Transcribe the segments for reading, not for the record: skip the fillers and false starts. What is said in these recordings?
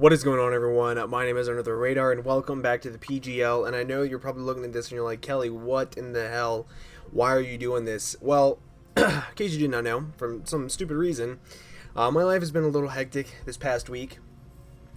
What is going on, everyone? My name is Under the Radar, and welcome back to the PGL. And I know you're probably looking at this and you're like, Kelly, what in the hell? Why are you doing this? Well, in case you did not know, from some stupid reason, my life has been a little hectic this past week,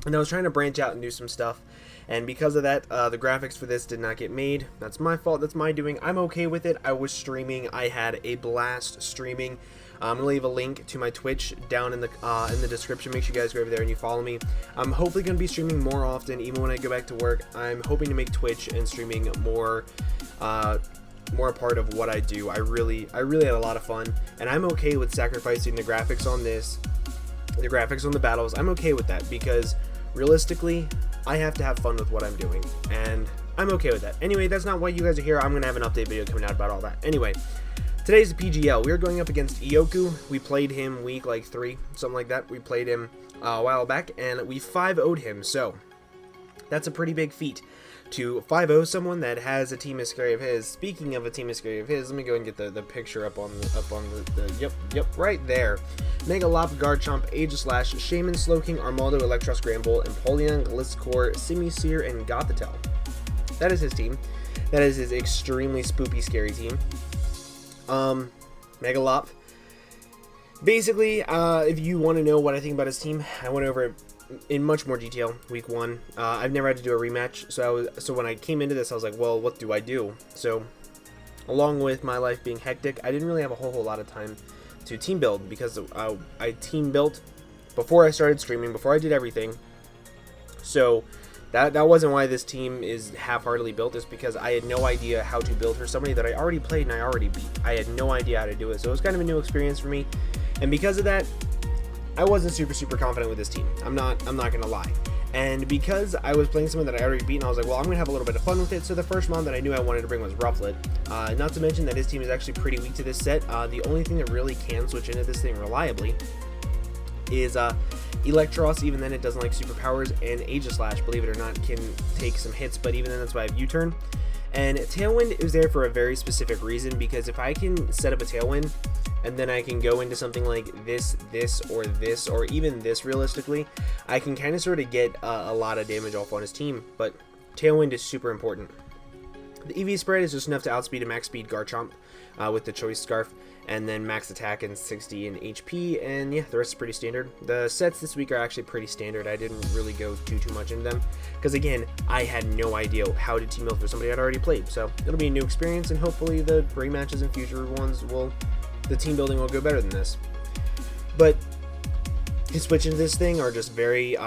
and I was trying to branch out and do some stuff. And because of that, the graphics for this did not get made. That's my fault. That's my doing. I'm okay with it. I was streaming. I had a blast streaming. I'm gonna leave a link to my Twitch down in the description. Make sure you guys go over there and you follow me. I'm hopefully gonna be streaming more often, even when I go back to work. I'm hoping to make Twitch and streaming more a part of what I do. I really had a lot of fun, and I'm okay with sacrificing the graphics on this, the graphics on the battles. I'm okay with that because realistically, I have to have fun with what I'm doing, and I'm okay with that. Anyway, that's not why you guys are here. I'm gonna have an update video coming out about all that. Anyway. Today's the PGL. We're going up against Ioku. We played him week like 3, something like that. We played him a while back, and we 5-0'd him. So that's a pretty big feat to 5-0 someone that has a team as scary of his. Speaking of a team as scary of his, let me go and get the picture up on the yep, right there. Mega Lop, Garchomp, Aegislash, Shaman, Slowking, Armaldo, Electros, Granbull, Empoleon, Gliscor, Simisear, and Gothitelle. That is his team. That is his extremely spoopy, scary team. Megalop. Basically, if you want to know what I think about his team, I went over it in much more detail week 1. I've never had to do a rematch, so when I came into this, I was like, well, what do I do? So, along with my life being hectic, I didn't really have a whole lot of time to team build because I team built before I started streaming, before I did everything. So that wasn't why this team is half-heartedly built. Is because I had no idea how to build for somebody that I already played and I already beat. I had no idea how to do it, so it was kind of a new experience for me. And because of that, I wasn't super confident with this team. I'm not gonna lie. And because I was playing someone that I already beat, and I was like, well, I'm gonna have a little bit of fun with it. So the first mon that I knew I wanted to bring was Rufflet. Not to mention that his team is actually pretty weak to this set. The only thing that really can switch into this thing reliably is Electros. Even then, it doesn't like superpowers, and Aegislash, believe it or not, can take some hits, but even then, that's why I have U-turn. And Tailwind is there for a very specific reason, because if I can set up a Tailwind, and then I can go into something like this, or even this realistically, I can kind of sort of get a lot of damage off on his team, but Tailwind is super important. The EV spread is just enough to outspeed a max speed Garchomp with the Choice Scarf, and then max attack and 60 in HP, and yeah, the rest is pretty standard. The sets this week are actually pretty standard. I didn't really go too much into them, because again, I had no idea how to team build for somebody I'd already played, so it'll be a new experience, and hopefully the rematches and future ones the team building will go better than this. But his switch into this thing are just very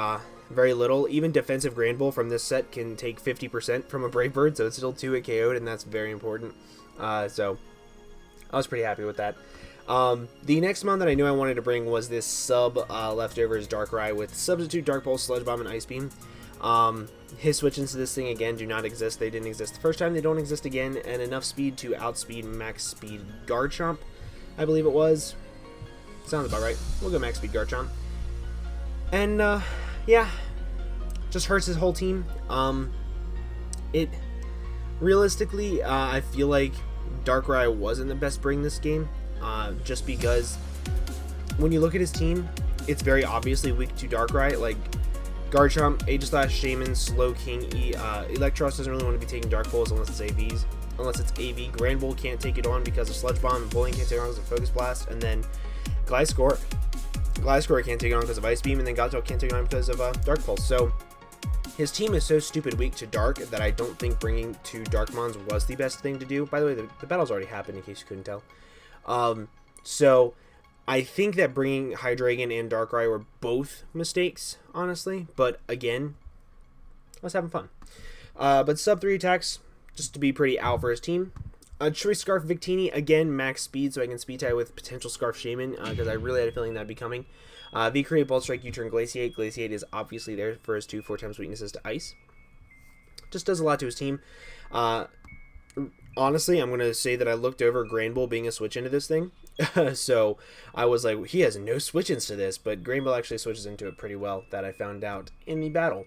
little. Even defensive Granbull from this set can take 50% from a Brave Bird, so it's still 2 at KO'd, and that's very important. So I was pretty happy with that. The next mon that I knew I wanted to bring was this sub leftovers Darkrai with Substitute, Dark Pulse, Sludge Bomb, and Ice Beam. His switch into this thing again do not exist. They didn't exist the first time, they don't exist again, and enough speed to outspeed max speed Garchomp, I believe it was. Sounds about right. We'll go max speed Garchomp. And yeah, just hurts his whole team. It realistically, I feel like Darkrai wasn't the best bring this game, just because when you look at his team, it's very obviously weak to Darkrai. Like Garchomp, Aegislash, Shaman, Slowking, Electros doesn't really want to be taking Dark Pulse unless it's AVs. Unless it's AV, Granbull can't take it on because of Sludge Bomb, and Bullying can't take it on because of Focus Blast, and then Gliscor can't take it on because of Ice Beam, and then Gothitelle can't take it on because of Dark Pulse. So his team is so stupid weak to Dark that I don't think bringing 2 Darkmons was the best thing to do. By the way, the battle's already happened in case you couldn't tell. So I think that bringing Hydreigon and Darkrai were both mistakes, honestly. But again, I was having fun. But sub 3 attacks, just to be pretty out for his team. Choice Scarf Victini, again, max speed, so I can speed tie with potential Scarf Shaman, because I really had a feeling that'd be coming. V-Create, Bolt Strike, U-Turn, Glaciate. Glaciate is obviously there for his 4 times weaknesses to Ice. Just does a lot to his team. Honestly, I'm going to say that I looked over Granbull being a switch into this thing. So I was like, he has no switch-ins to this, but Granbull actually switches into it pretty well, that I found out in the battle.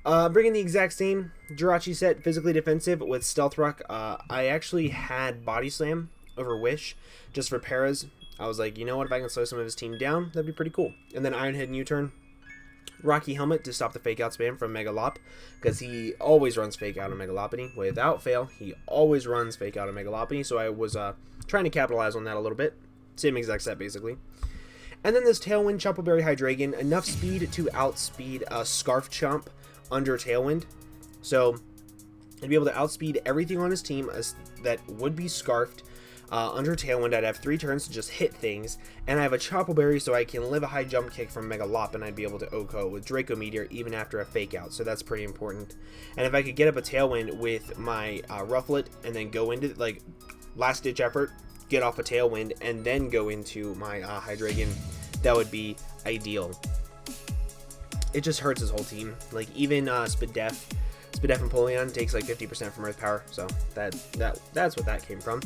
Bringing the exact same Jirachi set, physically defensive with Stealth Rock. I actually had Body Slam over Wish just for paras. I was like, you know what, if I can slow some of his team down, that'd be pretty cool. And then Iron Head and U-Turn. Rocky Helmet to stop the fake out spam from Megalop, because he always runs fake out on Megalopony. Without fail, he always runs fake out on Megalopony, so I was trying to capitalize on that a little bit. Same exact set, basically. And then this Tailwind Chople Berry Hydreigon, enough speed to outspeed a Scarf Chomp under Tailwind. So I'd be able to outspeed everything on his team that would be Scarfed under Tailwind. I'd have 3 turns to just hit things, and I have a Chople Berry so I can live a high jump kick from Megalop, and I'd be able to OHKO with Draco Meteor even after a fake out, so that's pretty important. And if I could get up a Tailwind with my Rufflet and then go into, like, last ditch effort, get off a Tailwind, and then go into my Hydreigon, that would be ideal. It just hurts his whole team. Like, even Spadef and Polion takes like 50% from Earth Power, so that's what that came from.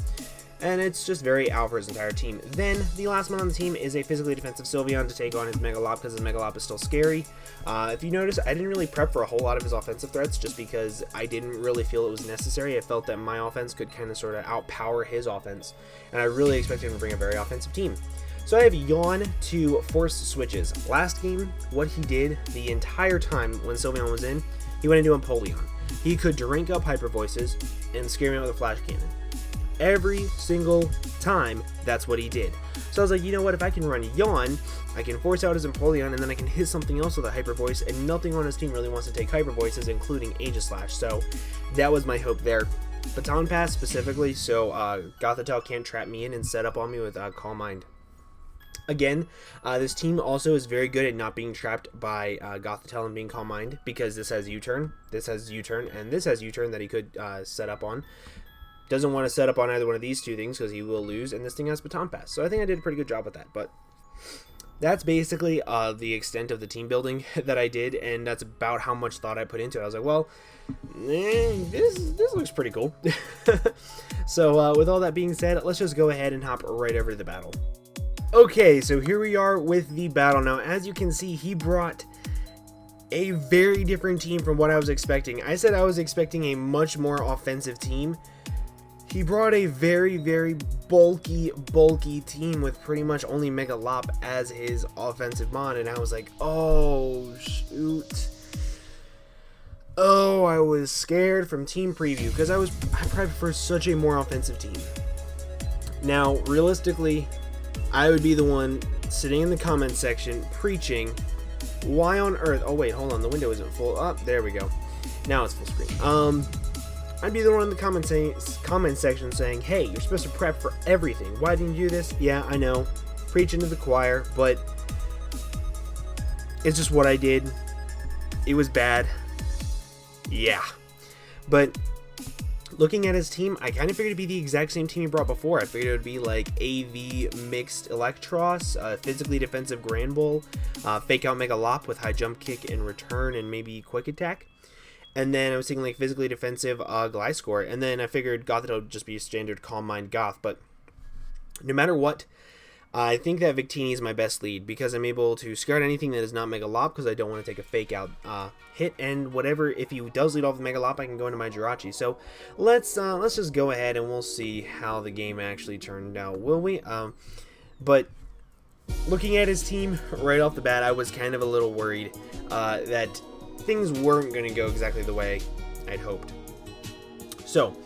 And it's just very out for his entire team. Then, the last one on the team is a physically defensive Sylveon to take on his Megalop, because his Megalop is still scary. If you notice, I didn't really prep for a whole lot of his offensive threats, just because I didn't really feel it was necessary. I felt that my offense could kind of sort of outpower his offense, and I really expected him to bring a very offensive team. So I have Yawn to force switches. Last game, what he did the entire time when Sylveon was in, he went into Empoleon. He could drink up Hyper Voices and scare me out with a Flash Cannon. Every single time, that's what he did. So I was like, you know what, if I can run Yawn, I can force out his Empoleon, and then I can hit something else with a Hyper Voice, and nothing on his team really wants to take Hyper Voices, including Aegislash. So that was my hope there. Baton Pass specifically, so Gothitelle can't trap me in and set up on me with Calm Mind. Again, this team also is very good at not being trapped by Gothitelle and being Calm Mind, because this has U-Turn, this has U-Turn, and this has U-Turn that he could set up on. Doesn't want to set up on either one of these two things because he will lose, and this thing has Baton Pass. So I think I did a pretty good job with that, but that's basically the extent of the team building that I did, and that's about how much thought I put into it. I was like, well, this looks pretty cool. So with all that being said, let's just go ahead and hop right over to the battle. Okay, so here we are with the battle. Now, as you can see, he brought a very different team from what I was expecting. I said I was expecting a much more offensive team. He brought a very, very bulky team with pretty much only Megalop as his offensive mon, and I was like, oh, shoot. Oh, I was scared from team preview, because I probably prefer such a more offensive team. Now, realistically, I would be the one sitting in the comment section preaching, why on earth, oh wait, hold on, the window isn't full, oh, there we go. Now it's full screen. I'd be the one in the comment section saying, hey, you're supposed to prep for everything. Why didn't you do this? Yeah, I know. Preaching to the choir, but it's just what I did. It was bad. Yeah. But looking at his team, I kind of figured it'd be the exact same team he brought before. I figured it would be like AV mixed Electros, physically defensive Granbull, fake out Megalop with high jump kick and return and maybe quick attack. And then I was thinking like physically defensive Gliscor, and then I figured Gothitelle would just be standard Calm Mind Goth. But no matter what, I think that Victini is my best lead, because I'm able to scare out anything that is not Megalop, because I don't want to take a fake out hit, and whatever, if he does lead off with Megalop, I can go into my Jirachi. So let's just go ahead and we'll see how the game actually turned out, will we? But looking at his team right off the bat, I was kind of a little worried that things weren't going to go exactly the way I'd hoped. So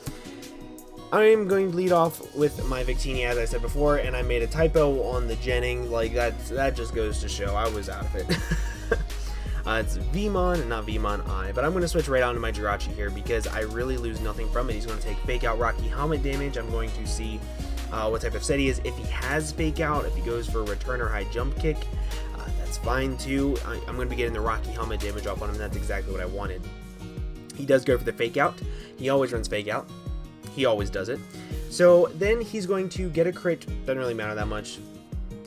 I am going to lead off with my Victini, as I said before, and I made a typo on the genning. Like, that just goes to show I was out of it. It's Vmon and not Vmon-I, but I'm going to switch right on to my Jirachi here, because I really lose nothing from it. He's going to take fake out Rocky Helmet damage. I'm going to see what type of set he is. If he has fake out, if he goes for a return or high jump kick, that's fine too. I'm going to be getting the Rocky Helmet damage off on him. That's exactly what I wanted. He does go for the fake out. He always runs fake out. He always does it. So then he's going to get a crit. Doesn't really matter that much.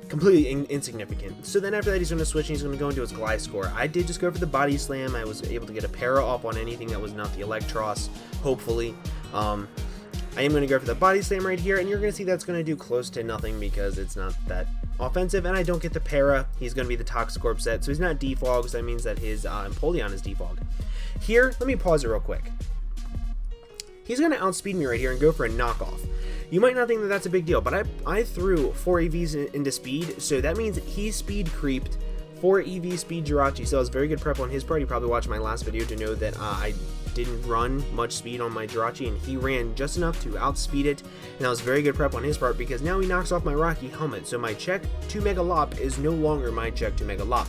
Completely insignificant. So then after that, he's going to switch and he's going to go into his Gliscor. I did just go for the Body Slam. I was able to get a para off on anything that was not the Electros, hopefully. I am going to go for the Body Slam right here, and you're going to see that's going to do close to nothing because it's not that offensive, and I don't get the para. He's going to be the Toxcorp set, so he's not defogged, so that means that his Empoleon is defogged. Here, let me pause it real quick. He's going to outspeed me right here and go for a knockoff. You might not think that that's a big deal, but I threw 4 AVs into speed, so that means he speed creeped 4 EV speed Jirachi, so that was very good prep on his part. You probably watched my last video to know that I didn't run much speed on my Jirachi, and he ran just enough to outspeed it, and that was very good prep on his part because now he knocks off my Rocky helmet, so my check to Mega Lop is no longer my check to Mega Lop,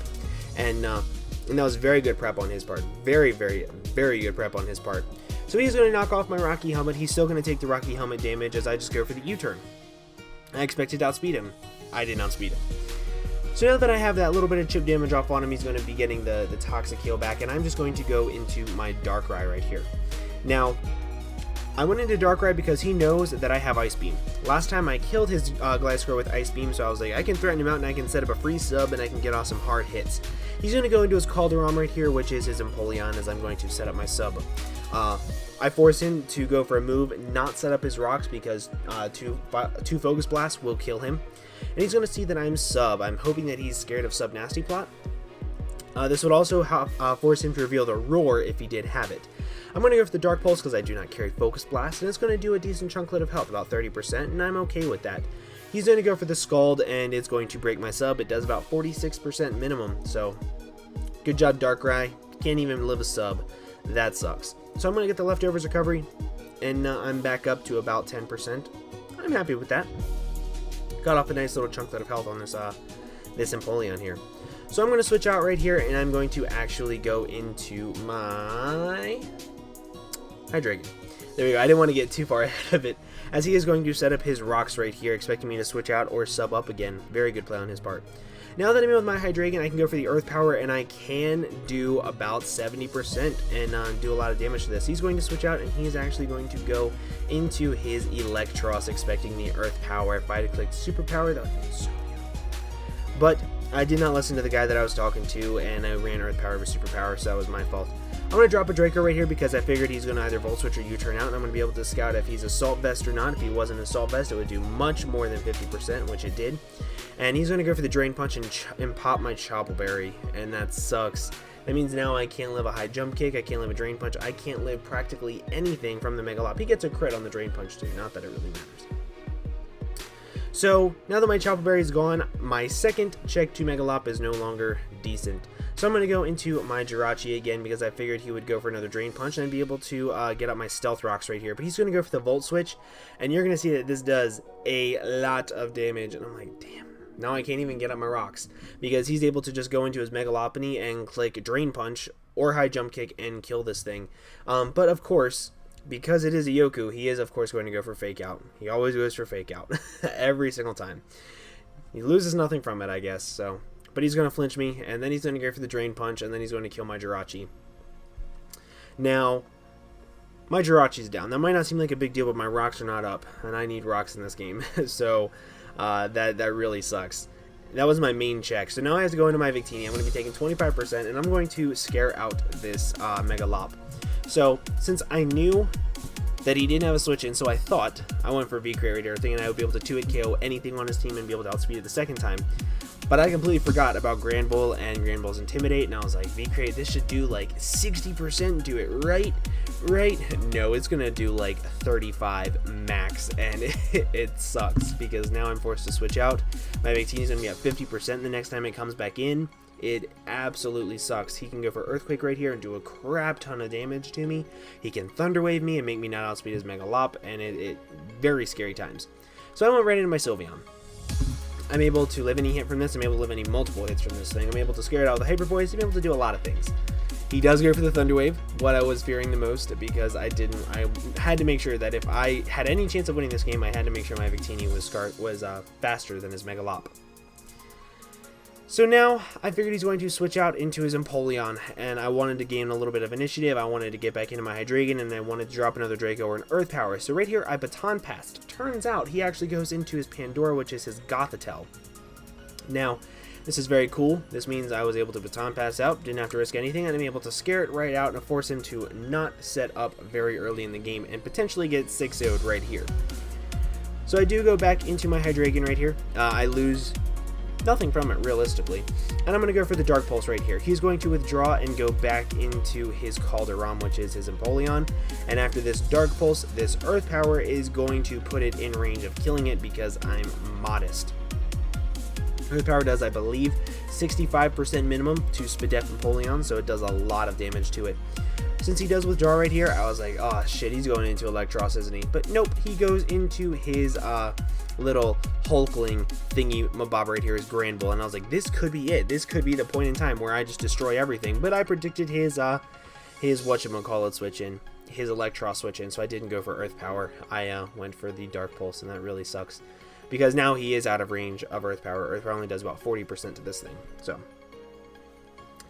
and that was very good prep on his part. Very, very, very good prep on his part. So he's going to knock off my Rocky helmet. He's still going to take the Rocky helmet damage as I just go for the U-turn. I expected to outspeed him. I did not outspeed him. So now that I have that little bit of chip damage off on him, he's going to be getting the Toxic Heal back, and I'm just going to go into my Darkrai right here. Now, I went into Darkrai because he knows that I have Ice Beam. Last time I killed his Gliscor with Ice Beam, so I was like, I can threaten him out and I can set up a free sub and I can get off some hard hits. He's going to go into his Calderon right here, which is his Empoleon, as I'm going to set up my sub. I force him to go for a move, not set up his rocks because two Focus Blasts will kill him. And he's going to see that I'm sub. I'm hoping that he's scared of Sub Nasty Plot. This would also force him to reveal the Roar if he did have it. I'm going to go for the Dark Pulse because I do not carry Focus Blast, and it's going to do a decent chunklet of health, about 30%, and I'm okay with that. He's going to go for the Scald, and it's going to break my sub. It does about 46% minimum, so good job, Darkrai. Can't even live a sub. That sucks. So I'm going to get the Leftovers recovery, and I'm back up to about 10%. I'm happy with that. Got off a nice little chunklet of health on this Empoleon here. So I'm going to switch out right here, and I'm going to actually go into my Hydreigon. There we go. I didn't want to get too far ahead of it, as he is going to set up his rocks right here, expecting me to switch out or sub up again. Very good play on his part. Now that I'm in with my Hydreigon, I can go for the Earth Power, and I can do about 70% and do a lot of damage to this. He's going to switch out, and he's actually going to go into his Electros, expecting the Earth Power. If I had clicked Super Power, that would have been so beautiful. But I did not listen to the guy that I was talking to, and I ran Earth Power over Super Power, so that was my fault. I'm going to drop a Draco right here because I figured he's going to either Volt Switch or U-turn out, and I'm going to be able to scout if he's Assault Vest or not. If he wasn't Assault Vest, it would do much more than 50%, which it did. And he's going to go for the Drain Punch and pop my Chople Berry, and that sucks. That means now I can't live a high jump kick, I can't live a Drain Punch, I can't live practically anything from the Mega Lop. He gets a crit on the Drain Punch too, not that it really matters. So now that my Chople Berry is gone, my second check to Mega Lop is no longer decent. So I'm going to go into my Jirachi again because I figured he would go for another Drain Punch and I'd be able to get up my Stealth Rocks right here. But he's going to go for the Volt Switch, and you're going to see that this does a lot of damage, and I'm like, damn. Now I can't even get up my rocks because he's able to just go into his Megalopony and click Drain Punch or High Jump Kick and kill this thing. But of course, because it is a Yoku, he is of course going to go for Fake Out. He always goes for Fake Out every single time. He loses nothing from it, I guess. So, but he's going to flinch me, and then he's going to go for the Drain Punch, and then he's going to kill my Jirachi. Now, my Jirachi's down. That might not seem like a big deal, but my rocks are not up, and I need rocks in this game. So that really sucks. That was my main check. So now I have to go into my Victini. I'm going to be taking 25%, and I'm going to scare out this Mega Lop. So since I knew that he didn't have a switch in, so I thought I went for V-Crate right here, thinking I would be able to 2-hit KO anything on his team and be able to outspeed it the second time. But I completely forgot about Grand Bull and Grand Bull's Intimidate, and I was like, V-Crate, this should do like 60%, do it right? No, it's gonna do like 35 max, and it sucks because now I'm forced to switch out. My Victini's gonna be at 50% the next time it comes back in. It absolutely sucks. He can go for Earthquake right here and do a crap ton of damage to me. He can Thunder Wave me and make me not outspeed his Mega Lop, and it very scary times. So I went right into my Sylveon. I'm able to live any hit from this. I'm able to live any multiple hits from this thing. I'm able to scare it out with the Hyper Voice. I'm able to do a lot of things. He does go for the Thunder Wave, what I was fearing the most, because I had to make sure that if I had any chance of winning this game, I had to make sure my Victini was faster than his Mega Lop. So now, I figured he's going to switch out into his Empoleon, and I wanted to gain a little bit of initiative. I wanted to get back into my Hydreigon, and I wanted to drop another Draco or an Earth Power. So right here, I Baton Passed. Turns out, he actually goes into his Pandora, which is his Gothitelle. Now, this is very cool. This means I was able to Baton Pass out, didn't have to risk anything, and I'm able to scare it right out and force him to not set up very early in the game and potentially get 6-0'd right here. So I do go back into my Hydreigon right here. I lose nothing from it realistically, and I'm going to go for the Dark Pulse right here. He's going to withdraw and go back into his Calderon, which is his Empoleon, and after this Dark Pulse, this Earth Power is going to put it in range of killing it because I'm modest. Earth Power does, I believe, 65% minimum to Spadef and Polion, so it does a lot of damage to it. Since he does withdraw right here, I was like, oh shit, he's going into Electros, isn't he? But nope, he goes into his little Hulkling thingy mabob right here, his Granbull, and I was like, this could be it. This could be the point in time where I just destroy everything. But I predicted his whatchamacallit switch in, his Electros switch in, so I didn't go for Earth Power. I went for the Dark Pulse, and that really sucks. Because now he is out of range of Earth Power. Earth Power only does about 40% to this thing. So,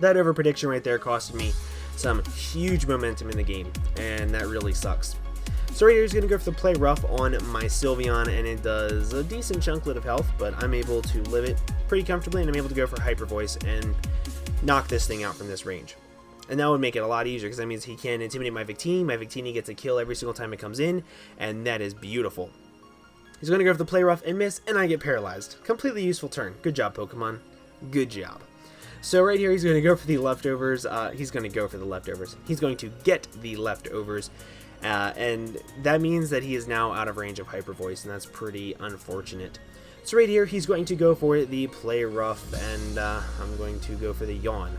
that over prediction right there costed me some huge momentum in the game, and that really sucks. So right here he's going to go for the Play Rough on my Sylveon, and it does a decent chunklet of health, but I'm able to live it pretty comfortably, and I'm able to go for Hyper Voice and knock this thing out from this range. And that would make it a lot easier, because that means he can intimidate my Victini. My Victini gets a kill every single time it comes in, and that is beautiful. He's going to go for the Play Rough and miss, and I get paralyzed. Completely useful turn. Good job, Pokemon. Good job. So right here, he's going to go for the leftovers. He's going to go for the leftovers. He's going to get the leftovers. And that means that he is now out of range of Hyper Voice, and that's pretty unfortunate. So right here, he's going to go for the Play Rough, and I'm going to go for the Yawn.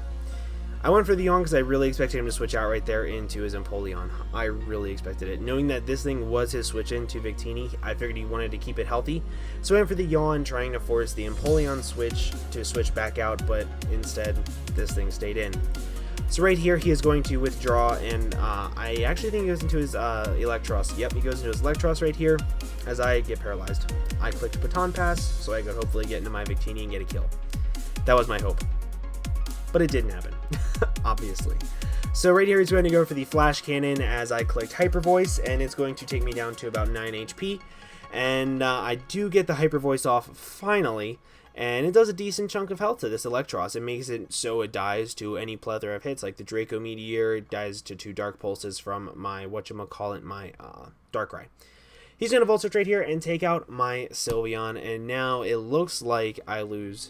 I went for the Yawn because I really expected him to switch out right there into his Empoleon. I really expected it. Knowing that this thing was his switch into Victini, I figured he wanted to keep it healthy. So I went for the Yawn, trying to force the Empoleon switch to switch back out, but instead, this thing stayed in. So right here, he is going to withdraw, and I actually think he goes into his Electros. Yep, he goes into his Electros right here, as I get paralyzed. I clicked Baton Pass, so I could hopefully get into my Victini and get a kill. That was my hope. But it didn't happen, obviously. So right here, he's going to go for the Flash Cannon as I clicked Hyper Voice, and it's going to take me down to about 9 HP. And I do get the Hyper Voice off finally, and it does a decent chunk of health to this Electros. It makes it so it dies to any plethora of hits, like the Draco Meteor. It dies to 2 Dark Pulses from my, my Darkrai. He's going to Volt Switch right here and take out my Sylveon, and now it looks like I lose.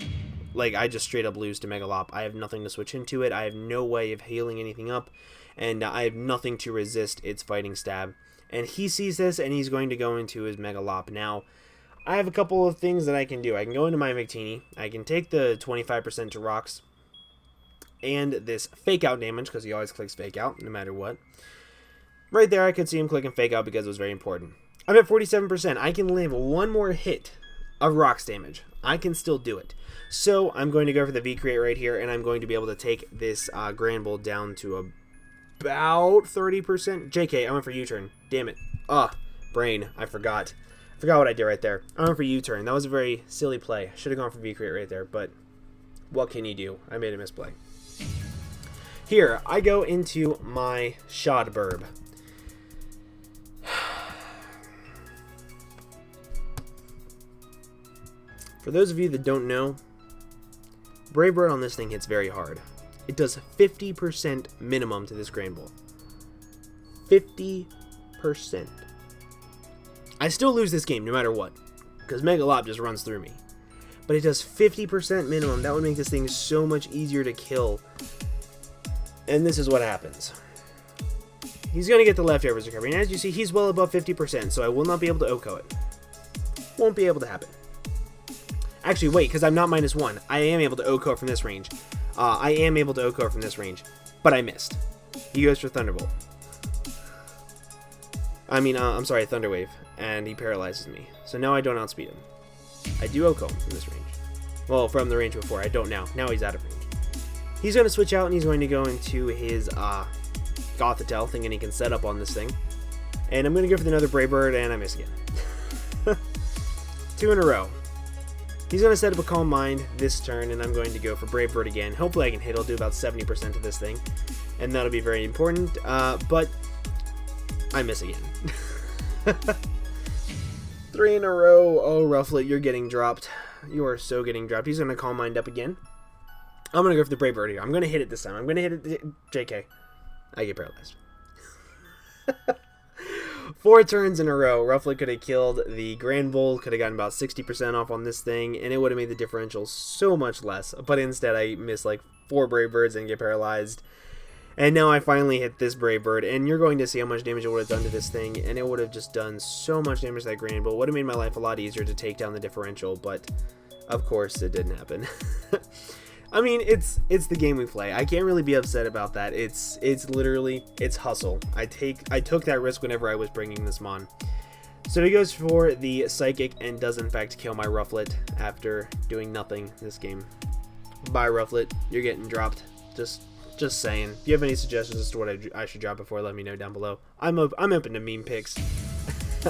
Like, I just straight up lose to Megalop. I have nothing to switch into it. I have no way of healing anything up. And I have nothing to resist its fighting stab. And he sees this, and he's going to go into his Megalop. Now, I have a couple of things that I can do. I can go into my Victini. I can take the 25% to Rocks. And this Fake Out damage, because he always clicks Fake Out, no matter what. Right there, I could see him clicking Fake Out because it was very important. I'm at 47%. I can live one more hit of Rocks damage. I can still do it. So I'm going to go for the V-Create right here, and I'm going to be able to take this Granbull down to about 30%. JK, I went for U-turn. Damn it. Brain. I forgot. I forgot what I did right there. I went for U-turn. That was a very silly play. I should have gone for V-Create right there, but what can you do? I made a misplay. Here, I go into my Shadburb. For those of you that don't know, Brave Bird on this thing hits very hard. It does 50% minimum to this Granbull. 50%. I still lose this game no matter what, because Megalop just runs through me. But it does 50% minimum. That would make this thing so much easier to kill. And this is what happens. He's going to get the leftovers recovery. And as you see, he's well above 50%, so I will not be able to OHKO it. Won't be able to happen. Actually, wait, because I'm not -1. I am able to OHKO from this range. But I missed. He goes for Thunderbolt. I'm sorry, Thunder Wave. And he paralyzes me. So now I don't outspeed him. I do OHKO him from this range. Well, from the range before. I don't now. Now he's out of range. He's going to switch out, and he's going to go into his Gothitelle, thinking he can set up on this thing. And I'm going to go for another Brave Bird, and I miss again. 2 in a row. He's going to set up a Calm Mind this turn, and I'm going to go for Brave Bird again. Hopefully I can hit. I'll do about 70% of this thing, and that'll be very important. But I miss again. 3 in a row. Oh, Rufflet, you're getting dropped. You are so getting dropped. He's going to Calm Mind up again. I'm going to go for the Brave Bird here. I'm going to hit it this time. I'm going to hit it. JK. I get paralyzed. 4 turns in a row. Rufflet could have killed the Granbull, could have gotten about 60% off on this thing, and it would have made the differential so much less. But instead, I miss like 4 Brave Birds and get paralyzed. And now I finally hit this Brave Bird, and you're going to see how much damage it would have done to this thing, and it would have just done so much damage to that Granbull. Would have made my life a lot easier to take down the differential, but Of course, it didn't happen. I mean, it's the game we play. I can't really be upset about that. It's literally, it's hustle. I took that risk whenever I was bringing this mon. So he goes for the Psychic and does in fact kill my Rufflet after doing nothing this game. Bye, Rufflet. You're getting dropped. Just saying. If you have any suggestions as to what I should drop before, let me know down below. I'm open to meme pics.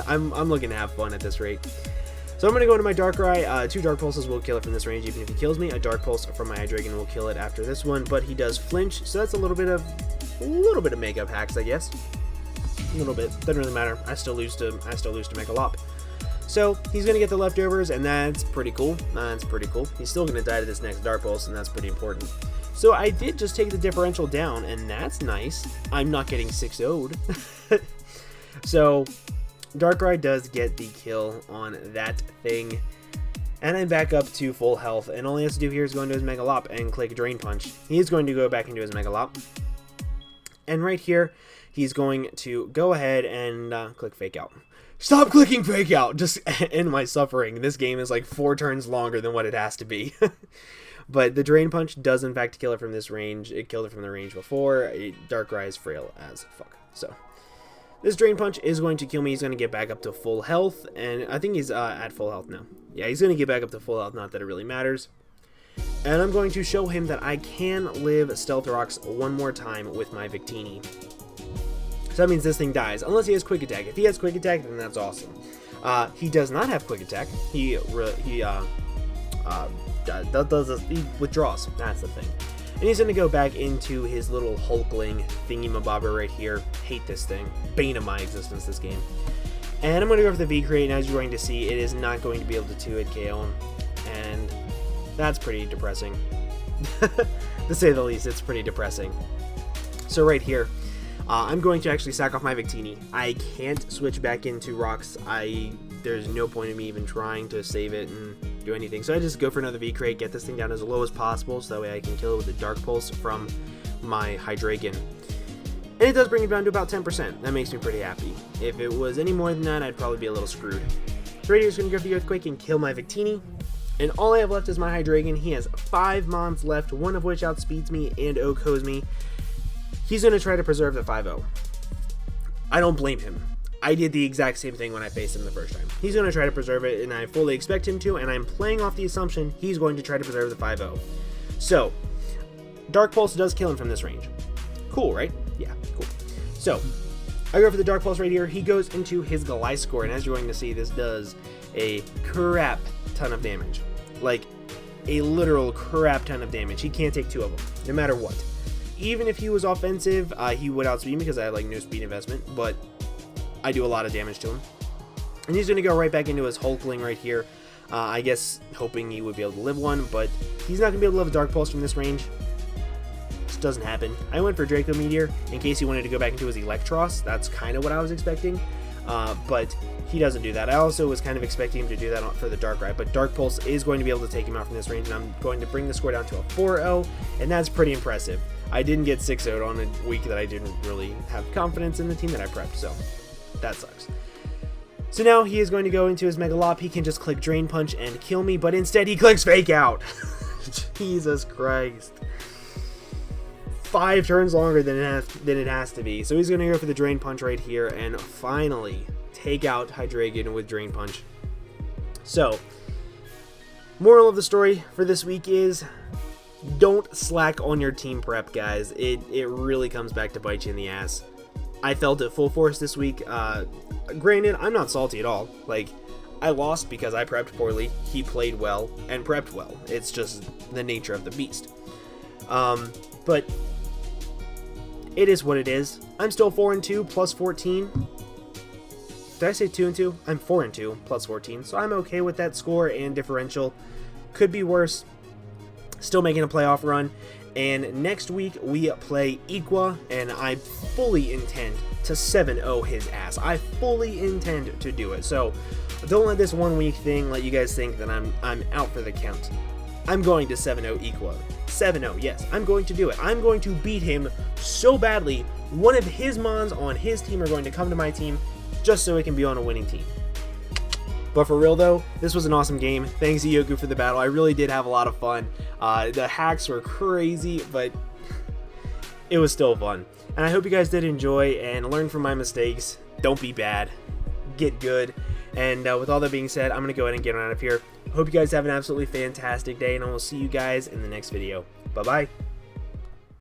I'm looking to have fun at this rate. So I'm going to go into my Darkrai. 2 Dark Pulses will kill it from this range even if he kills me. A Dark Pulse from my Hydreigon will kill it after this one, but he does flinch, so that's a little bit of makeup hacks, I guess. A little bit. Doesn't really matter. I still lose to Mega Lop. So he's going to get the leftovers, and that's pretty cool. That's pretty cool. He's still going to die to this next Dark Pulse, and that's pretty important. So I did just take the differential down, and that's nice. I'm not getting 6-0'd. So Darkrai does get the kill on that thing. And I'm back up to full health, and all he has to do here is go into his Mega Lop and click Drain Punch. He's going to go back into his Mega Lop. And right here, he's going to go ahead and click Fake Out. Stop clicking Fake Out! Just end my suffering. This game is like 4 turns longer than what it has to be. But the Drain Punch does in fact kill it from this range. It killed it from the range before. Darkrai is frail as fuck. So this Drain Punch is going to kill me. He's going to get back up to full health. And I think he's at full health now. Yeah, he's going to get back up to full health. Not that it really matters. And I'm going to show him that I can live Stealth Rocks one more time with my Victini. So that means this thing dies. Unless he has Quick Attack. If he has Quick Attack, then that's awesome. He does not have Quick Attack. He withdraws. That's the thing. And he's going to go back into his little Hulkling thingy-mabobber right here. Hate this thing. Bane of my existence, this game. And I'm going to go for the V-Crate, and as you're going to see, it is not going to be able to 2-hit KO him. And that's pretty depressing. To say the least, it's pretty depressing. So right here, I'm going to actually sack off my Victini. I can't switch back into Rocks. There's no point in me even trying to save it and do anything. So I just go for another V-Crate, get this thing down as low as possible, so that way I can kill it with a Dark Pulse from my Hydreigon. And it does bring it down to about 10%. That makes me pretty happy. If it was any more than that, I'd probably be a little screwed. So right here is going to go for the Earthquake and kill my Victini. And all I have left is my Hydreigon. He has 5 Mons left, one of which outspeeds me and OHKOs me. He's going to try to preserve the 5-0. I don't blame him. I did the exact same thing when I faced him the first time. He's going to try to preserve it, and I fully expect him to, and I'm playing off the assumption he's going to try to preserve the 5-0. So, Dark Pulse does kill him from this range. Cool, right? Yeah, cool. So, I go for the Dark Pulse right here. He goes into his Gliscor, and as you're going to see, this does a crap ton of damage. Like, a literal crap ton of damage. He can't take 2 of them, no matter what. Even if he was offensive, he would outspeed me because I have like no speed investment, but I do a lot of damage to him. And he's going to go right back into his Hulkling right here. I guess hoping he would be able to live one, but he's not going to be able to live a Dark Pulse from this range. This doesn't happen. I went for Draco Meteor in case he wanted to go back into his Electros. That's kind of what I was expecting, but he doesn't do that. I also was kind of expecting him to do that for the Darkrai, but Dark Pulse is going to be able to take him out from this range, and I'm going to bring the score down to a 4-0, and that's pretty impressive. I didn't get 6-0'd on a week that I didn't really have confidence in the team that I prepped, so that sucks. So now he is going to go into his Mega Lop. He can just click Drain Punch and kill me, but instead he clicks Fake Out. Jesus Christ. 5 turns longer than it has to be. So he's going to go for the Drain Punch right here and finally take out Hydreigon with Drain Punch. So, moral of the story for this week is don't slack on your team prep, guys. It really comes back to bite you in the ass. I felt it full force this week. Granted, I'm not salty at all. Like, I lost because I prepped poorly. He played well and prepped well. It's just the nature of the beast. But it is what it is. I'm still 4-2 plus 14. Did I say 2-2? I'm 4-2 plus 14. So I'm okay with that score and differential. Could be worse. Still making a playoff run. And next week we play Iqua, and I fully intend to 7-0 his ass. I fully intend to do it. So don't let this 1 week thing let you guys think that I'm out for the count. I'm going to 7-0 Iqua. 7-0, yes, I'm going to do it. I'm going to beat him so badly, one of his mons on his team are going to come to my team just so it can be on a winning team. But for real though, this was an awesome game. Thanks to Yoku for the battle. I really did have a lot of fun. The hacks were crazy, but it was still fun. And I hope you guys did enjoy and learn from my mistakes. Don't be bad. Get good. And with all that being said, I'm going to go ahead and get on out of here. Hope you guys have an absolutely fantastic day, and I will see you guys in the next video. Bye-bye.